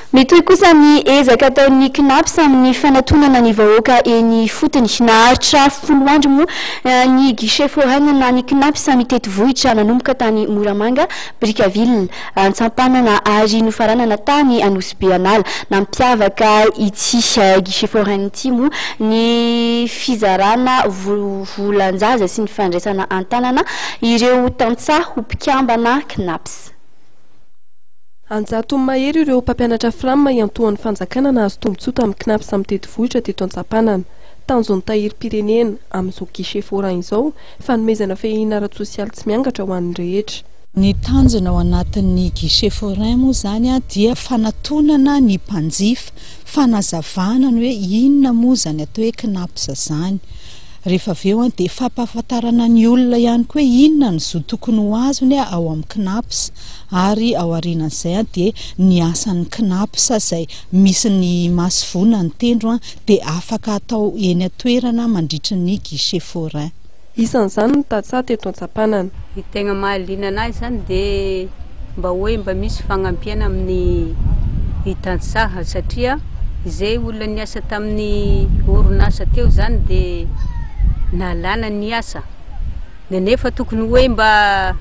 Metoy kosa ny ezaka ataon'ny CNAPS amin'ny fanatonana ny vahoaka eny fotony naharitra 10 andro moa ny guichet foraine na ny CNAPS mitety vohitra nanomboka tany Moramanga, Brickaville, Antsampanana ary nofaranana tany Anosy Anala. Nampiavaka ity guichet foraine ity moa ny fizarana volanjaza sy ny fandraisana antanana ireo tantsaha mpikambana CNAPS. Anjato mahery ireo mpampianatra flamma iantoan'ny fanjakana nahazo tombontsoa tamin'ny CNAPS mitety vohitra teto Antsampanana. Tanjony tahiry-pirenena amin'izao guichet foraine izao fanomezana fehina ara-tsosialy tsy miangatra ho an'ny rehetra. Ny tanjona ao anatin'ny guichet foraine moa zany dia fanatonana ny mpanjifa, fanazavana ny hoe inona moa zany atao hoe CNAPS zany. Rehefa aveo dia fampahafantarana ny olona ihany koa inona ny zo tokony ho azony ao amin'ny CNAPS ary ao aorianan'izay dia ny asan'ny CNAPS izay misy ny masivona ny tendro dia afaka atao eny atoerana mandritra ny guichet foraine. Isan'izany ny tantsaha teto Antsampanana. Ny tegna mahaliana anazy zany dia mba misy fagnampiana amin'ny tantsaha satria izay olona niasa tamin'ny orinasa teo zany dia nalana ny asa nefa tokony hoe mba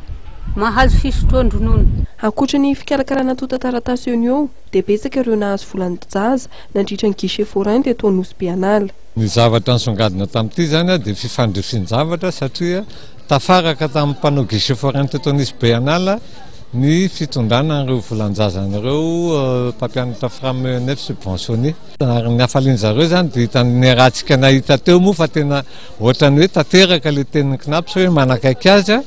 mahazo fisotroan-dronono. Ankoatra ny fikarakarana tota-taratasy eo dia betsaka ireo nahazo volan-jaza nandritra ny guichet foraine teto Anosy Anala. Ny zavatra nisongadina tamin'ity zany dia fifandrisian-javatra satria tafaraka tamin'ny mpanao guichet foraine teto Anosy Anala ny fitondrana ireo volan-jazan'ireo mpampianatra frame neuf subventionné ary ny hafalian'zareo zany dia hitany rahantsika nahita teo moa fa tena ohatrany hoe tanteraka le tenin'ny CNAPS hoe manakaiky azy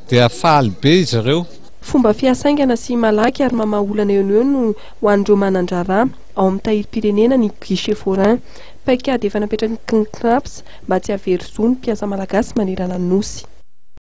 dia faly be izy ireo. Fomba fiasaingana sy malaky ary mamaolana eo no ho an'ireo manandrara ao amin'ny tahiry-pirenena ny guichet foraine. Paikady efa napetraky ny CNAPS mba tsy havery zo ny mpiasa malagasy manerana ny nosy.